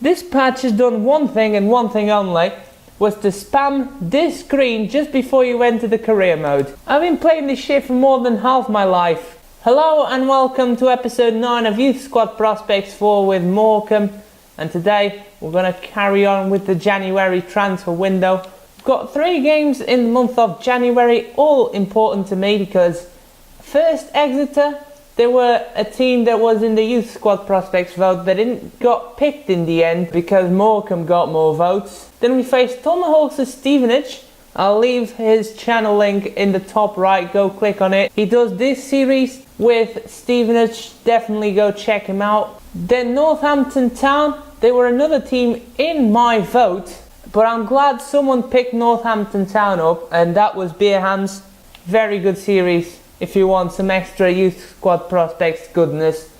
This patch has done one thing and one thing only, was to spam this screen just before you enter the career mode. I've been playing this shit for more than half my life. Hello and welcome to episode 9 of Youth Squad Prospects 4 with Morecambe, and today we're going to carry on with the January transfer window. We've got 3 games in the month of January, all important to me because first Exeter, they were a team that was in the Youth Squad Prospects vote. They didn't got picked in the end because Morecambe got more votes. Then we faced Tomahawks at Stevenage. I'll leave his channel link in the top right, go click on it. He does this series with Stevenage, definitely go check him out. Then Northampton Town, they were another team in my vote, but I'm glad someone picked Northampton Town up, and that was Beerham's. Very good series if you want some extra Youth Squad Prospects goodness.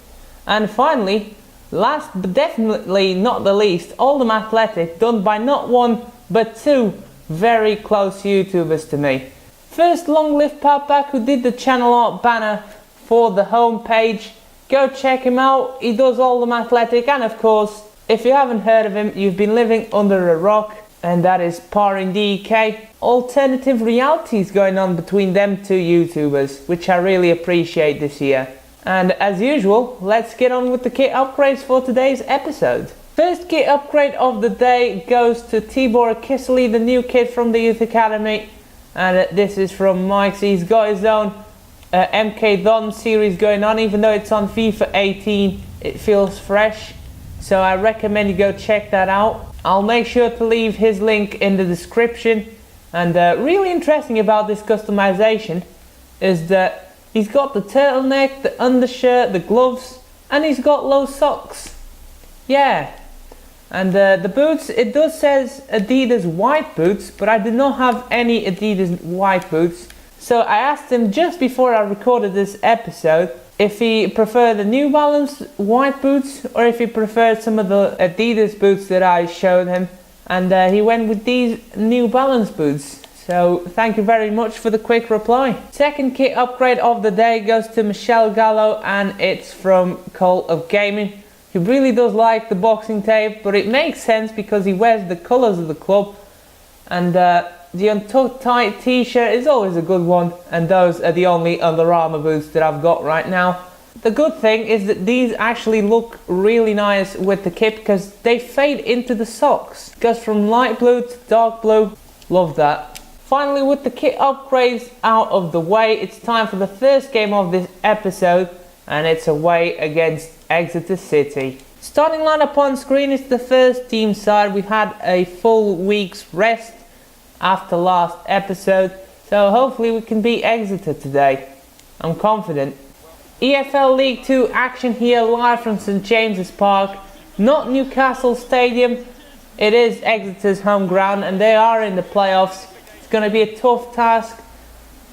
And finally, last but definitely not the least, Oldham Athletic, done by not one but 2 very close YouTubers to me. First, Long Live Papak, who did the channel art banner for the home page. Go check him out, he does Oldham Athletic, and of course, if you haven't heard of him, you've been living under a rock, and that is Parin DK. Alternative realities going on between them 2 YouTubers, which I really appreciate this year. And as usual, let's get on with the kit upgrades for today's episode. First kit upgrade of the day goes to Tibor Kisley, the new kid from the Youth Academy. And this is from Mike's. He's got his own MK Don series going on. Even though it's on FIFA 18, it feels fresh. So I recommend you go check that out. I'll make sure to leave his link in the description. And really interesting about this customization is that he's got the turtleneck, the undershirt, the gloves, and he's got low socks. Yeah. And the boots, it does says Adidas white boots, but I did not have any Adidas white boots. So I asked him just before I recorded this episode if he preferred the New Balance white boots or if he preferred some of the Adidas boots that I showed him. And he went with these New Balance boots. So thank you very much for the quick reply. Second kit upgrade of the day goes to Michel Gallo, and it's from Cult of Gaming. He really does like the boxing tape, but it makes sense because he wears the colours of the club. And the untucked tight t-shirt is always a good one, and those are the only Under Armour boots that I've got right now. The good thing is that these actually look really nice with the kit because they fade into the socks. Goes from light blue to dark blue. Love that. Finally, with the kit upgrades out of the way, it's time for the first game of this episode, and it's away against Exeter City. Starting lineup on screen is the first team side. We've had a full week's rest after last episode, so hopefully we can beat Exeter today. I'm confident. EFL League 2 action here live from St James's Park, not Newcastle Stadium. It is Exeter's home ground and they are in the playoffs. It's going to be a tough task,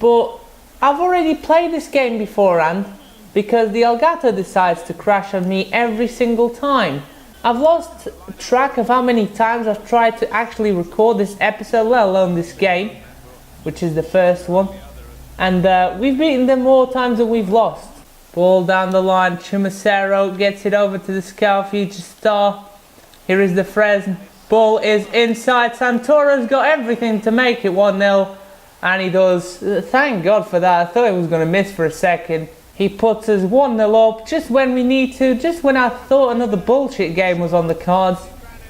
but I've already played this game beforehand because the Elgato decides to crash on me every single time. I've lost track of how many times I've tried to actually record this episode, let alone this game, which is the first one. And we've beaten them more times than we've lost. Ball down the line, Chumacero gets it over to the Scout Future Star. Here is the Fresne. Ball is inside. Santoro's got everything to make it 1-0. And he does. Thank God for that. I thought he was going to miss for a second. He puts us 1-0 up just when we need to. Just when I thought another bullshit game was on the cards.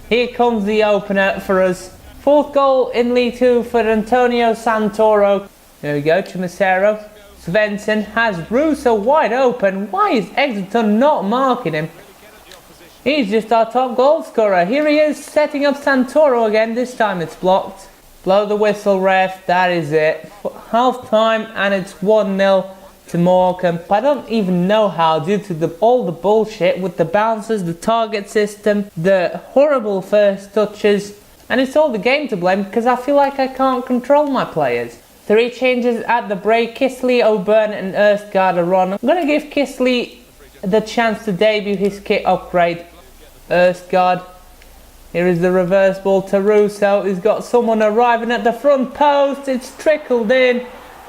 Here comes the opener for us. 4th goal in League 2 for Antonio Santoro. There we go, Chumacero. Svensson has Russo wide open. Why is Exeter not marking him? He's just our top goal scorer. Here he is setting up Santoro again. This time it's blocked. Blow the whistle, ref. That is it. Half time and it's 1-0 to Morecambe. I don't even know how, due to all the bullshit with the bounces, the target system, the horrible first touches. And it's all the game to blame because I feel like I can't control my players. 3 changes at the break. Kisley, O'Byrne and Erstgaard are on. I'm going to give Kisley the chance to debut his kit upgrade. Erstgaard. Here is the reverse ball to Russo. He's got someone arriving at the front post. It's trickled in.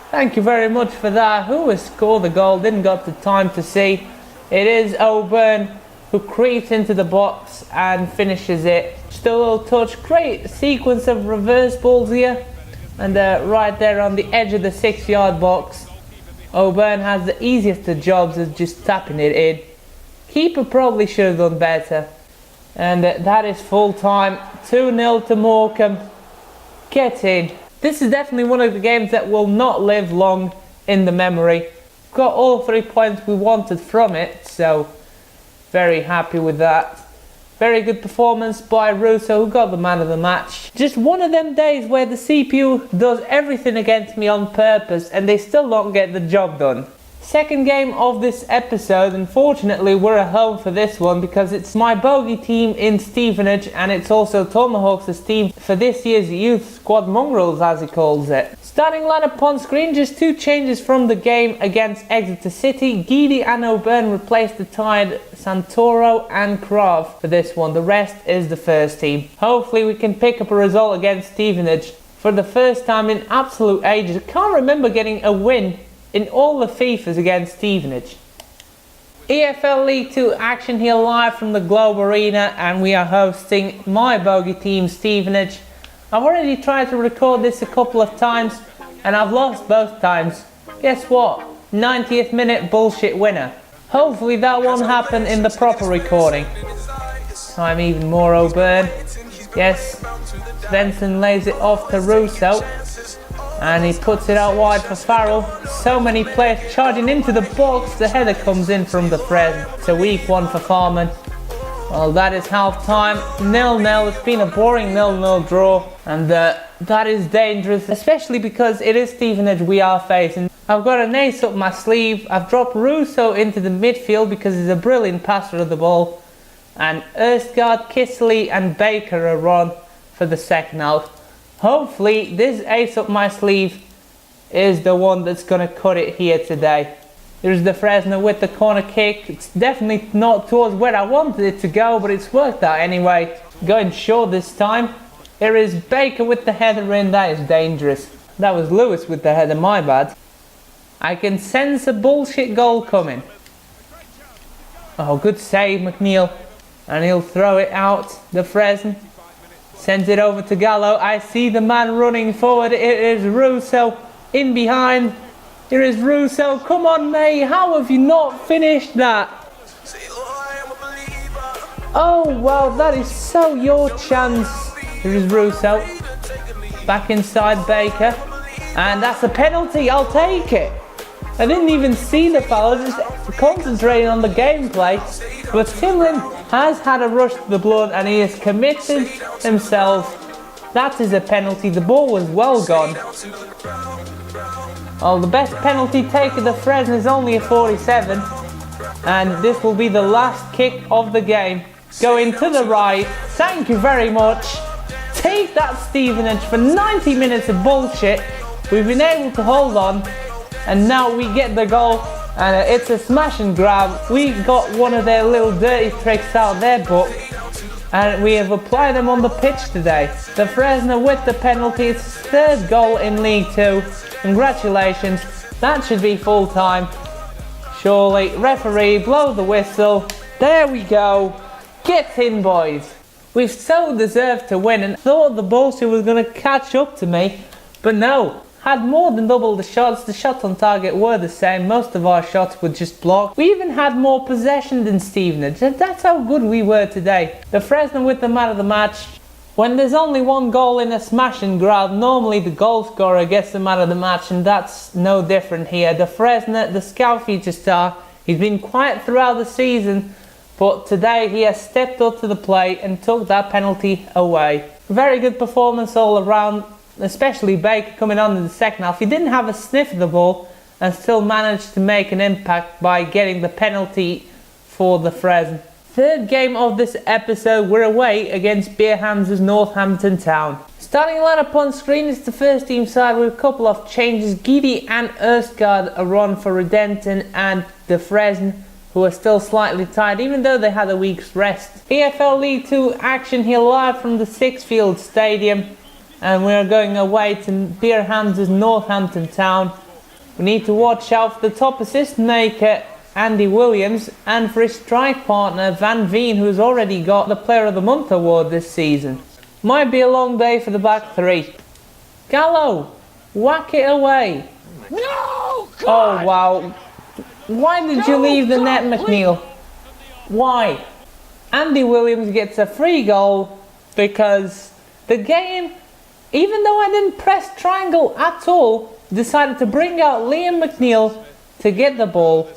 Thank you very much for that. Who has scored the goal? Didn't got the time to see. It is O'Byrne. who creeps into the box and finishes it. Just a little touch, great sequence of reverse balls here, and right there on the edge of the 6-yard box. O'Byrne has the easiest of jobs of just tapping it in. Keeper probably should have done better. And that is full time, 2-0 to Morecambe. Get in. This is definitely one of the games that will not live long in the memory. Got all 3 points we wanted from it, so very happy with that. Very good performance by Russo, who got the man of the match. Just one of them days where the CPU does everything against me on purpose and they still don't get the job done. Second game of this episode. Unfortunately, we're at home for this one because it's my bogey team in Stevenage, and it's also Tomahawks' team for this year's youth squad mongrels, as he calls it. Starting lineup on screen, just 2 changes from the game against Exeter City. Guidi and O'Byrne replaced the tired Santoro and Krav for this one. The rest is the first team. Hopefully we can pick up a result against Stevenage for the first time in absolute ages. I can't remember getting a win in all the FIFAs against Stevenage. EFL League 2 action here live from the Globe Arena, and we are hosting my bogey team Stevenage. I've already tried to record this a couple of times and I've lost both times. Guess what? 90th minute bullshit winner. Hopefully that won't happen in the proper recording. Time even more O'Byrne. Yes, Svensson lays it off to Russo. And he puts it out wide for Farrell. So many players charging into the box. The header comes in from the Fres. It's a weak one for Farman. Well, that is half time. 0-0. It's been a boring 0-0 draw. And that is dangerous, especially because it is Stevenage we are facing. I've got an ace up my sleeve. I've dropped Russo into the midfield because he's a brilliant passer of the ball. And Erskard, Kissley and Baker are on for the second half. Hopefully this ace up my sleeve is the one that's going to cut it here today. Here's the Fresno with the corner kick. It's definitely not towards where I wanted it to go, but it's worked out anyway. Going short this time. Here is Baker with the header in. That is dangerous. That was Lewis with the header, my bad. I can sense a bullshit goal coming. Oh, good save, McNeil. And he'll throw it out. The Fresno sends it over to Gallo. I see the man running forward. It is Russo in behind. Here is Russo. Come on, mate. How have you not finished that? Oh, well, that is so your chance. Here is Russo. Back inside Baker. And that's a penalty. I'll take it. I didn't even see the foul. I was just concentrating on the gameplay. But Timlin has had a rush to the blood and he has committed himself. That is a penalty. The ball was well gone. Well, the best penalty taker, the Fresno, is only a 47. And this will be the last kick of the game. Going to the right. Thank you very much. Take that, Stevenage, for 90 minutes of bullshit. We've been able to hold on. And now we get the goal. And it's a smash and grab. We got one of their little dirty tricks out of their book. And we have applied them on the pitch today. The Fresno with the penalty. It's his third goal in League 2. Congratulations. That should be full time. Surely. Referee, blow the whistle. There we go. Get in, boys. We've so deserved to win and thought the bullshit was going to catch up to me. But no. Had more than double the shots. The shots on target were the same. Most of our shots were just blocked. We even had more possession than Stevenage. That's how good we were today. The Fresno with the man of the match. When there's only one goal in a smash and grab, normally the goal scorer gets the man of the match, and that's no different here. The Fresno, the scout feature star, he's been quiet throughout the season, but today he has stepped up to the plate and took that penalty away. Very good performance all around. Especially Baker coming on in the second half. He didn't have a sniff of the ball and still managed to make an impact by getting the penalty for the Fresno. Third game of this episode, we're away against Beerham's Northampton Town. Starting lineup on screen is the first team side with a couple of changes. Guidi and Erskard are on for Redenton and the Fresno, who are still slightly tired even though they had a week's rest. EFL League 2 action here live from the Sixfield Stadium. And we are going away to Beerham's Northampton Town. We need to watch out for the top assist maker Andy Williams, and for his strike partner Van Veen, who's already got the Player of the Month award this season. Might be a long day for the back three. Gallo, whack it away. No! God! Oh wow. Why did you leave the net, McNeil? Why? Andy Williams gets a free goal because the game, even though I didn't press triangle at all, decided to bring out Liam McNeil to get the ball.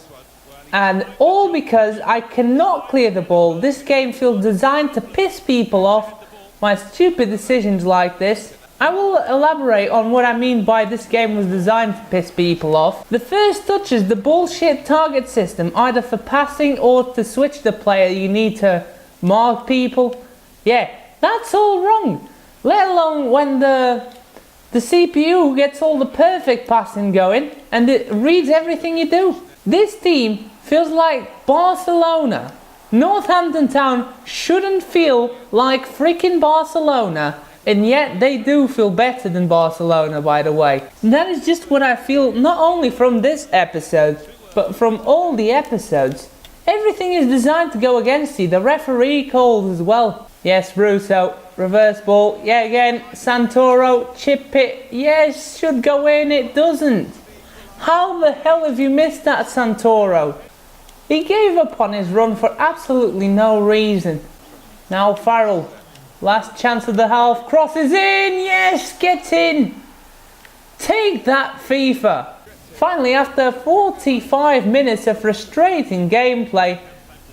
And all because I cannot clear the ball. This game feels designed to piss people off. My stupid decisions like this. I will elaborate on what I mean by this game was designed to piss people off. The first touch is the bullshit target system, either for passing or to switch the player you need to mark people. Yeah, that's all wrong. Let alone when the CPU gets all the perfect passing going and it reads everything you do. This team feels like Barcelona. Northampton Town shouldn't feel like freaking Barcelona, and yet they do feel better than Barcelona, by the way. And that is just what I feel, not only from this episode, but from all the episodes. Everything is designed to go against you. The referee calls as well. Yes, Russo, reverse ball. Yeah, again, Santoro, chip it. Yes, should go in, it doesn't. How the hell have you missed that, Santoro? He gave up on his run for absolutely no reason. Now Farrell, last chance of the half, crosses in, yes, gets in. Take that, FIFA. Finally, after 45 minutes of frustrating gameplay,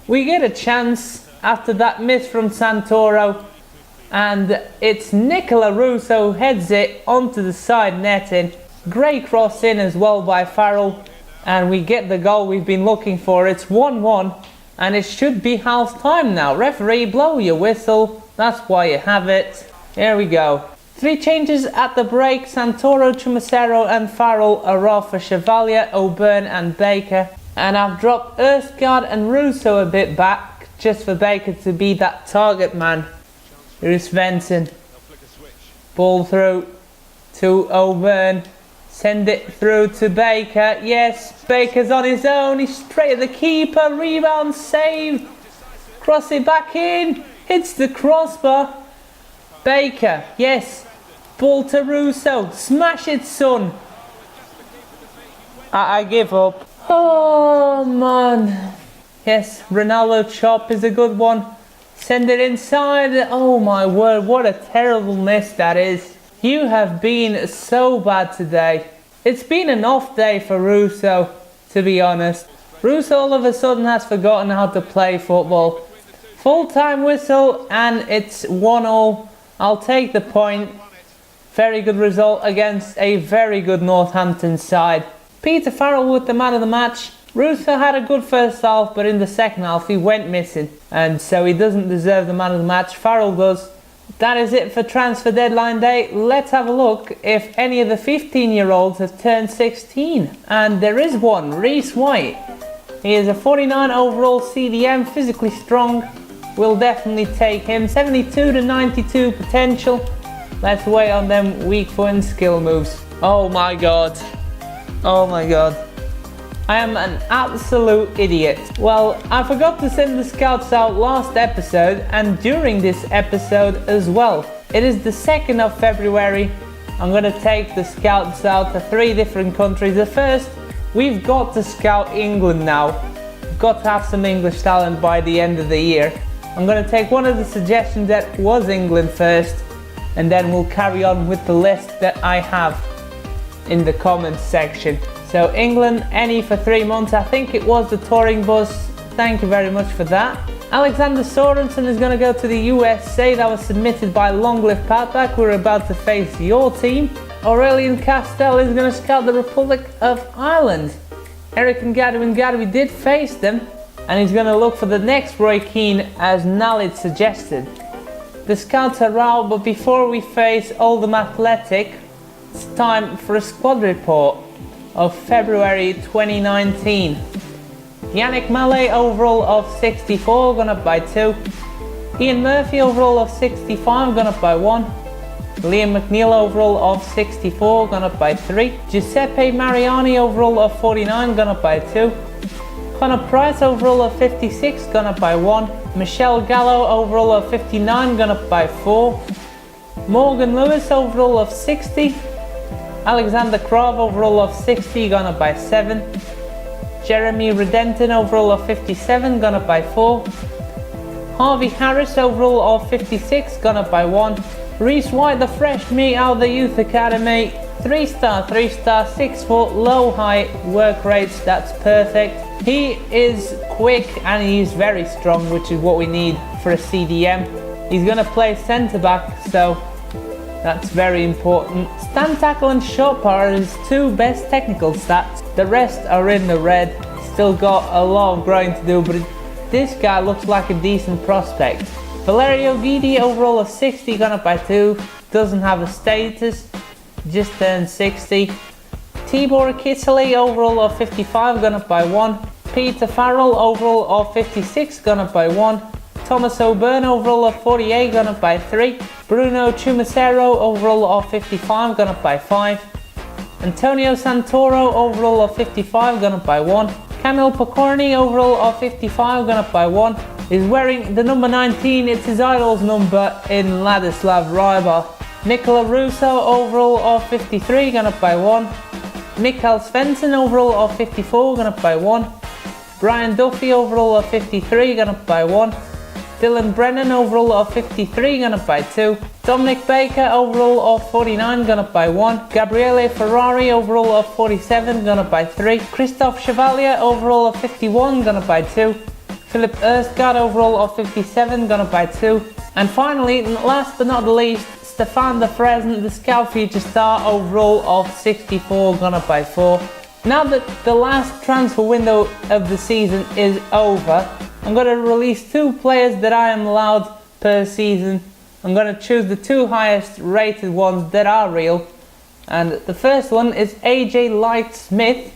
we get a chance after that miss from Santoro. And it's Nicola Russo heads it onto the side netting. Great cross in as well by Farrell. And we get the goal we've been looking for. It's 1-1 and it should be half time now. Referee, blow your whistle. That's why you have it. Here we go. 3 changes at the break. Santoro, Chumacero and Farrell are off for Chevalier, O'Byrne and Baker. And I've dropped Erskard and Russo a bit back just for Baker to be that target man. Here's Svensson. Ball through to O'Byrne. Send it through to Baker. Yes, Baker's on his own. He's straight at the keeper. Rebound saved. Cross it back in. Hits the crossbar. Baker. Yes. Ball to Russo. Smash it, son. I give up. Oh, man. Yes, Ronaldo chop is a good one. Send it inside. Oh, my word. What a terrible miss that is. You have been so bad today. It's been an off day for Russo, to be honest. Russo all of a sudden has forgotten how to play football. Full-time whistle and it's 1-1. I'll take the point. Very good result against a very good Northampton side. Peter Farrell with the man of the match. Russo had a good first half, but in the second half he went missing. And so he doesn't deserve the man of the match. Farrell does. That is it for transfer deadline day. Let's have a look if any of the 15-year-olds have turned 16. And there is one, Reece White. He is a 49 overall CDM, physically strong. We'll definitely take him. 72 to 92 potential. Let's wait on them weak foot and skill moves. Oh my god. Oh my god. I am an absolute idiot. Well, I forgot to send the scouts out last episode and during this episode as well. It is the 2nd of February. I'm going to take the scouts out to 3 different countries. The first, we've got to scout England now. We've got to have some English talent by the end of the year. I'm going to take one of the suggestions that was England first and then we'll carry on with the list that I have in the comments section. So England, any for 3 months. I think it was the touring bus. Thank you very much for that. Alexander Sorensen is going to go to the USA. That was submitted by Longlive Patback. We're about to face your team. Aurelian Castell is going to scout the Republic of Ireland. Eric Ngadwi did face them. And he's going to look for the next Roy Keane as Nalid suggested. The scouts are out, but before we face Oldham Athletic, it's time for a squad report of February 2019. Yannick Mallet overall of 64, gone up by 2. Ian Murphy overall of 65, gone up by 1. Liam McNeil overall of 64, gone up by 3. Giuseppe Mariani overall of 49, gone up by 2. Connor Price overall of 56, gone up by 1. Michelle Gallo overall of 59, gone up by 4. Morgan Lewis overall of 60. Alexander Krov overall of 60, gone up by 7. Jeremy Redenton overall of 57, gone up by 4. Harvey Harris overall of 56, gone up by 1. Reese White, the fresh meat out of the youth academy, 3-star, 3-star, 6 foot, low height, work rates, that's perfect. He is quick and he's very strong, which is what we need for a CDM. He's going to play centre back, so that's very important. Stand tackle and shot power are his 2 best technical stats. The rest are in the red. Still got a lot of growing to do, but this guy looks like a decent prospect. Valerio Guidi overall of 60, gone up by 2. Doesn't have a status, just turned 60. Tibor Kisely overall of 55, gone up by 1. Peter Farrell overall of 56, gone up by 1. Thomas O'Byrne overall of 48, gone up by 3. Bruno Chumacero overall of 55, gone up by 5. Antonio Santoro overall of 55, gone up by 1. Kamil Pokorny overall of 55, gone up by 1. He's wearing the number 19, it's his idol's number in Ladislav Rybar. Nicola Russo overall of 53, gone up by 1. Mikael Svensson overall of 54, gone up by 1. Brian Duffy overall of 53, gone up by 1. Dylan Brennan overall of 53, gone up by 2. Dominic Baker overall of 49, gone up by 1. Gabriele Ferrari overall of 47, gone up by 3. Christophe Chevalier overall of 51, gone up by 2. Philip Erskard overall of 57, gone up by 2. And finally, last but not the least, Stefan de Fresne, the Scout Feature Star overall of 64, gone up by 4. Now that the last transfer window of the season is over, I'm going to release 2 players that I am allowed per season. I'm going to choose the 2 highest rated ones that are real. And the first one is AJ Light Smith.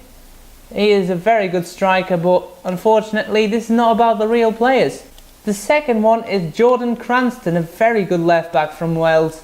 He is a very good striker, but unfortunately this is not about the real players. The second one is Jordan Cranston, a very good left back from Wales.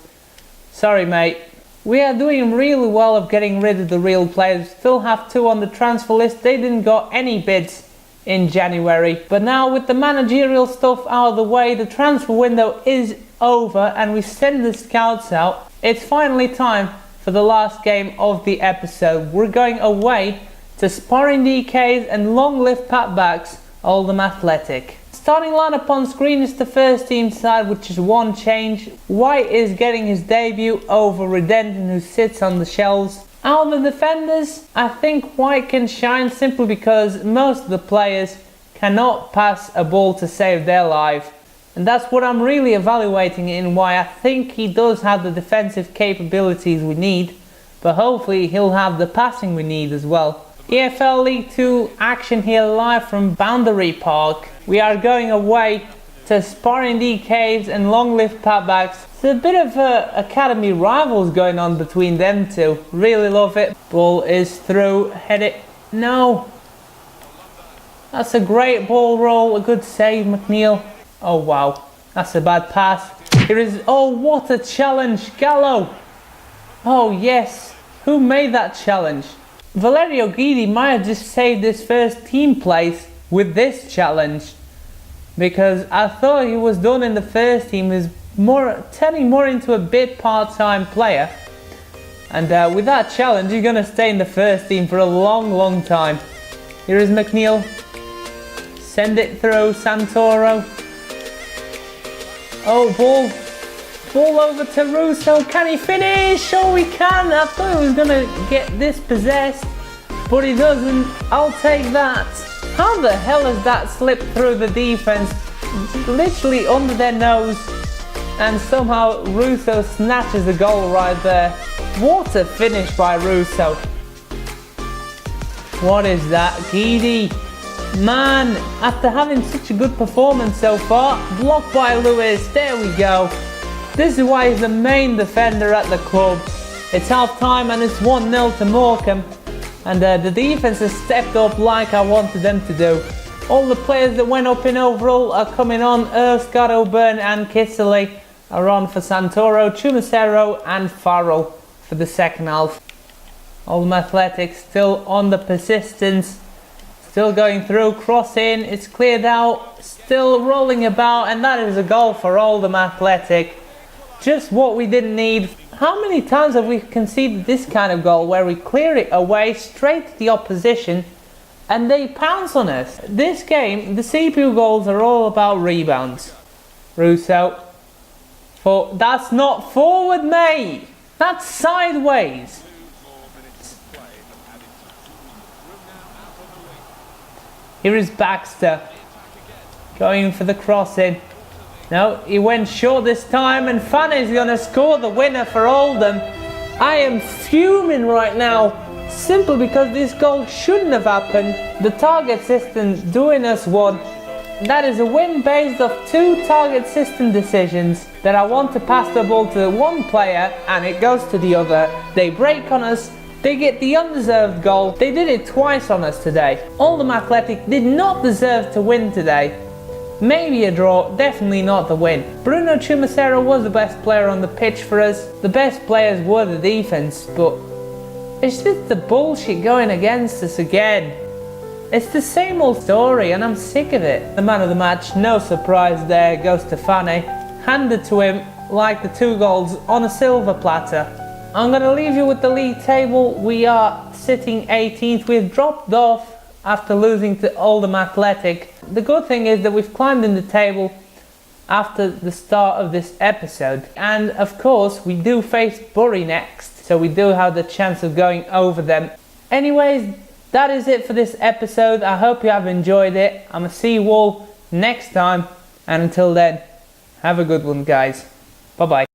Sorry mate. We are doing really well of getting rid of the real players. Still have 2 on the transfer list. They didn't got any bids in January. But now with the managerial stuff out of the way, the transfer window is over and we send the scouts out. It's finally time for the last game of the episode. We're going away to sparring DKs and long lift patbacks, Oldham Athletic. Starting lineup on screen is the first team side, which is 1 change. White is getting his debut over Redenton, who sits on the shelves. Out of the defenders, I think White can shine simply because most of the players cannot pass a ball to save their life. And that's what I'm really evaluating in why I think he does have the defensive capabilities we need, but hopefully he'll have the passing we need as well. EFL League 2 action here live from Boundary Park. We are going away to sparring DKs and long lift patbacks. There's a bit of academy rivals going on between them 2. Really love it. Ball is through, head it. No. That's a great ball roll, a good save, McNeil. Oh wow, that's a bad pass. Here is, oh what a challenge, Gallo. Oh yes, who made that challenge? Valerio Guidi might have just saved his first team place with this challenge, because I thought he was done in the first team. He's turning more into a bit part-time player, and with that challenge he's going to stay in the first team for a long time. Here is McNeil, send it through, Santoro. Oh, ball over to Russo, can he finish? Oh he can. I thought he was going to get this possessed, but he doesn't. I'll take that. How the hell has that slipped through the defense, literally under their nose, and somehow Russo snatches the goal right there. What a finish by Russo. What is that? Guidi. Man, after having such a good performance so far, blocked by Lewis, there we go. This is why he's the main defender at the club. It's half time and it's 1-0 to Morecambe. And the defense has stepped up like I wanted them to do. All the players that went up in overall are coming on. Erskard, O'Byrne and Kisely are on for Santoro, Chumacero and Farrell for the second half. Oldham Athletic still on the persistence. Still going through, cross in, it's cleared out, still rolling about, and that is a goal for Oldham Athletic. Just what we didn't need. How many times have we conceded this kind of goal where we clear it away straight to the opposition and they pounce on us? This game, the CPU goals are all about rebounds. Russo. That's not forward, mate! That's sideways! Here is Baxter. Going for the crossing. No, he went short this time, and Fanny's going to score the winner for Oldham. I am fuming right now, simply because this goal shouldn't have happened. The target system doing us one. That is a win based off 2 target system decisions that I want to pass the ball to one player and it goes to the other. They break on us. They get the undeserved goal. They did it twice on us today. Oldham Athletic did not deserve to win today. Maybe a draw, definitely not the win. Bruno Chumacero was the best player on the pitch for us. The best players were the defense, but it's just the bullshit going against us again. It's the same old story and I'm sick of it. The man of the match, no surprise there, goes to Fanny. Handed to him like the 2 goals on a silver platter. I'm going to leave you with the league table. We are sitting 18th. We've dropped off after losing to Oldham Athletic. The good thing is that we've climbed in the table after the start of this episode. And of course, we do face Bury next. So we do have the chance of going over them. Anyways, that is it for this episode. I hope you have enjoyed it. I'm going to see you all next time. And until then, have a good one, guys. Bye-bye.